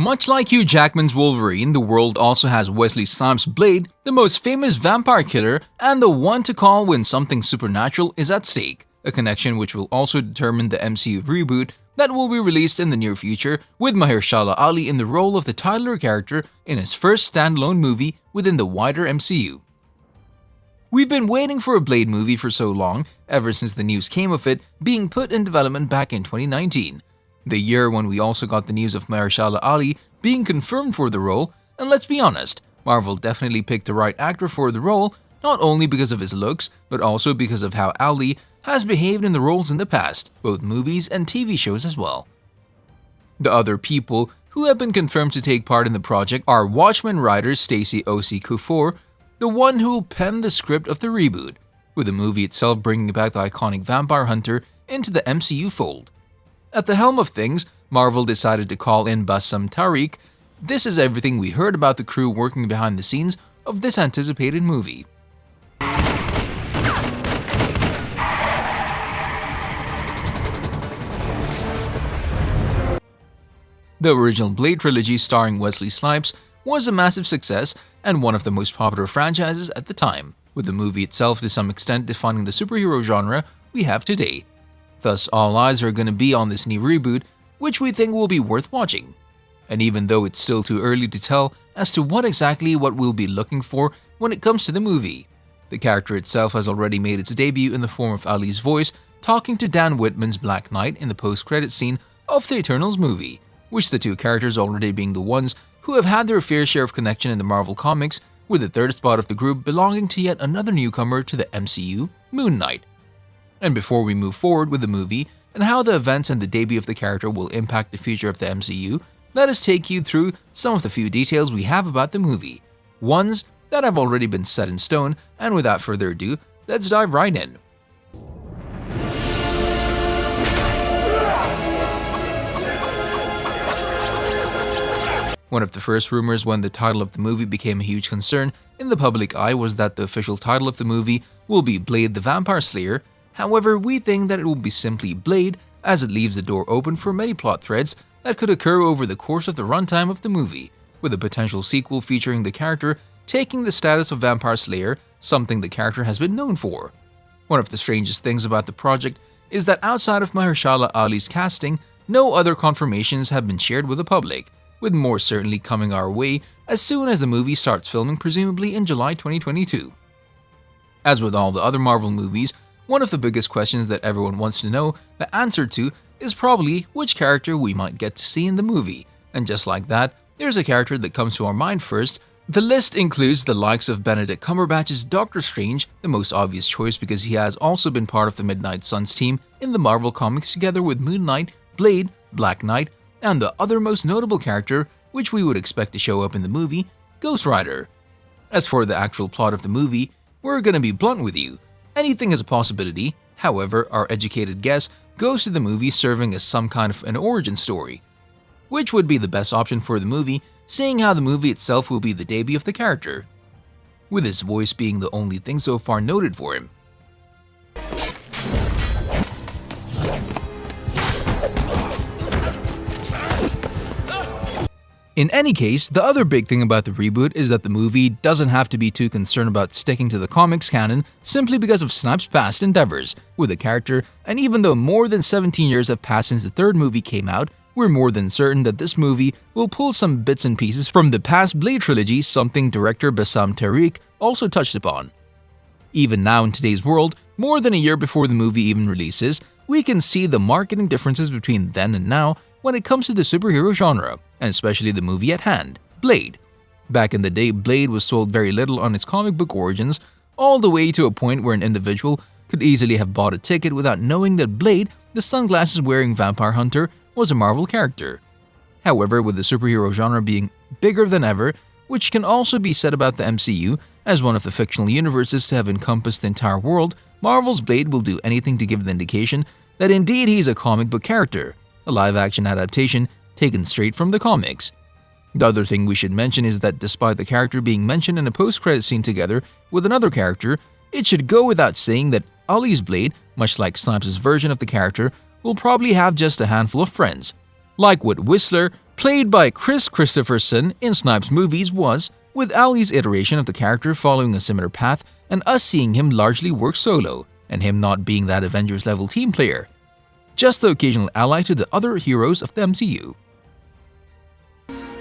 Much like Hugh Jackman's Wolverine, the world also has Wesley Snipes' Blade, the most famous vampire killer and the one to call when something supernatural is at stake, a connection which will also determine the MCU reboot that will be released in the near future, with Mahershala Ali in the role of the titular character in his first standalone movie within the wider MCU. We've been waiting for a Blade movie for so long, ever since the news came of it being put in development back in 2019. The year when we also got the news of Mahershala Ali being confirmed for the role, and let's be honest, Marvel definitely picked the right actor for the role, not only because of his looks, but also because of how Ali has behaved in the roles in the past, both movies and TV shows as well. The other people who have been confirmed to take part in the project are Watchmen writer Stacey O.C. Kufor, the one who will pen the script of the reboot, with the movie itself bringing back the iconic vampire hunter into the MCU fold. At the helm of things, Marvel decided to call in Bassam Tariq. This is everything we heard about the crew working behind the scenes of this anticipated movie. The original Blade trilogy starring Wesley Snipes was a massive success and one of the most popular franchises at the time, with the movie itself to some extent defining the superhero genre we have today. Thus, all eyes are going to be on this new reboot, which we think will be worth watching. And even though it's still too early to tell as to what we'll be looking for when it comes to the movie, the character itself has already made its debut in the form of Ali's voice talking to Dan Whitman's Black Knight in the post-credit scene of the Eternals movie, which the two characters already being the ones who have had their fair share of connection in the Marvel Comics, with the third spot of the group belonging to yet another newcomer to the MCU, Moon Knight. And before we move forward with the movie and how the events and the debut of the character will impact the future of the MCU, let us take you through some of the few details we have about the movie, ones that have already been set in stone, and without further ado, let's dive right in. One of the first rumors when the title of the movie became a huge concern in the public eye was that the official title of the movie will be Blade the Vampire Slayer. However, we think that it will be simply Blade, as it leaves the door open for many plot threads that could occur over the course of the runtime of the movie, with a potential sequel featuring the character taking the status of Vampire Slayer, something the character has been known for. One of the strangest things about the project is that outside of Mahershala Ali's casting, no other confirmations have been shared with the public, with more certainly coming our way as soon as the movie starts filming, presumably in July 2022. As with all the other Marvel movies, one of the biggest questions that everyone wants to know the answer to is probably which character we might get to see in the movie, and just like that, there's a character that comes to our mind first. The list includes the likes of Benedict Cumberbatch's Doctor Strange, the most obvious choice because he has also been part of the Midnight Suns team in the Marvel Comics together with Moon Knight, Blade, Black Knight, and the other most notable character, which we would expect to show up in the movie, Ghost Rider. As for the actual plot of the movie, we're gonna be blunt with you. Anything is a possibility. However, our educated guess goes to the movie serving as some kind of an origin story, which would be the best option for the movie, seeing how the movie itself will be the debut of the character, with his voice being the only thing so far noted for him. In any case, the other big thing about the reboot is that the movie doesn't have to be too concerned about sticking to the comics canon simply because of Snipes' past endeavors with the character, and even though more than 17 years have passed since the third movie came out, we're more than certain that this movie will pull some bits and pieces from the past Blade trilogy, something director Bassam Tariq also touched upon. Even now in today's world, more than a year before the movie even releases, we can see the marketing differences between then and now when it comes to the superhero genre, and especially the movie at hand, Blade. Back in the day, Blade was told very little on its comic book origins, all the way to a point where an individual could easily have bought a ticket without knowing that Blade, the sunglasses-wearing vampire hunter, was a Marvel character. However, with the superhero genre being bigger than ever, which can also be said about the MCU as one of the fictional universes to have encompassed the entire world, Marvel's Blade will do anything to give the indication that indeed he's a comic book character, a live-action adaptation taken straight from the comics. The other thing we should mention is that despite the character being mentioned in a post-credit scene together with another character, it should go without saying that Ali's Blade, much like Snipes' version of the character, will probably have just a handful of friends, like what Whistler, played by Kristofferson in Snipes' movies was, with Ali's iteration of the character following a similar path and us seeing him largely work solo, and him not being that Avengers-level team player. Just the occasional ally to the other heroes of the MCU.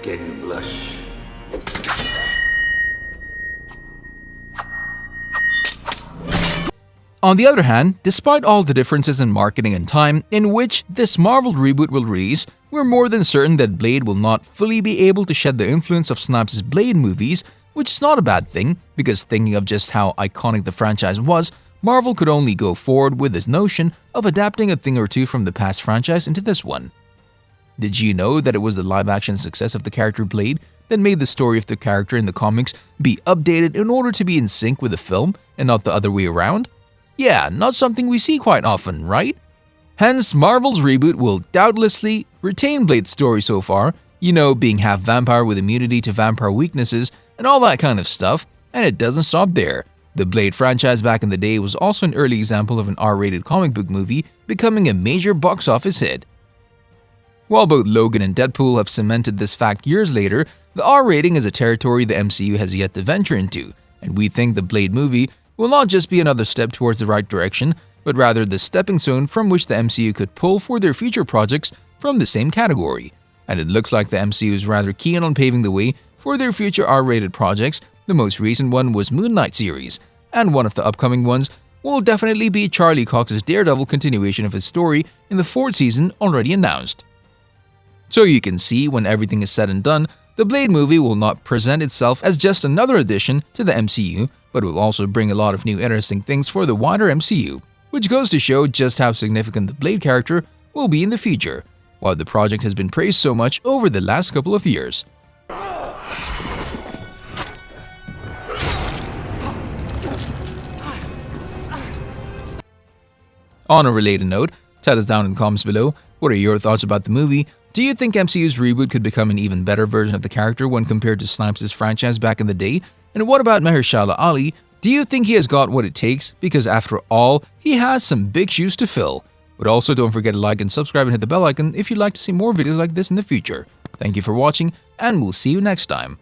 Can you blush? On the other hand, despite all the differences in marketing and time in which this Marvel reboot will release, we're more than certain that Blade will not fully be able to shed the influence of Snipes' Blade movies, which is not a bad thing, because thinking of just how iconic the franchise was, Marvel could only go forward with this notion of adapting a thing or two from the past franchise into this one. Did you know that it was the live-action success of the character Blade that made the story of the character in the comics be updated in order to be in sync with the film and not the other way around? Yeah, not something we see quite often, right? Hence, Marvel's reboot will doubtlessly retain Blade's story so far, being half vampire with immunity to vampire weaknesses and all that kind of stuff, and it doesn't stop there. The Blade franchise back in the day was also an early example of an R-rated comic book movie becoming a major box office hit. While both Logan and Deadpool have cemented this fact years later, the R rating is a territory the MCU has yet to venture into, and we think the Blade movie will not just be another step towards the right direction, but rather the stepping stone from which the MCU could pull for their future projects from the same category. And it looks like the MCU is rather keen on paving the way for their future R-rated projects. The most recent one was Moon Knight series, and one of the upcoming ones will definitely be Charlie Cox's Daredevil continuation of his story in the 4th season already announced. So you can see, when everything is said and done, the Blade movie will not present itself as just another addition to the MCU, but will also bring a lot of new interesting things for the wider MCU, which goes to show just how significant the Blade character will be in the future, while the project has been praised so much over the last couple of years. On a related note, tell us down in the comments below, what are your thoughts about the movie? Do you think MCU's reboot could become an even better version of the character when compared to Snipes' franchise back in the day? And what about Mahershala Ali? Do you think he has got what it takes? Because after all, he has some big shoes to fill. But also don't forget to like and subscribe and hit the bell icon if you'd like to see more videos like this in the future. Thank you for watching, and we'll see you next time.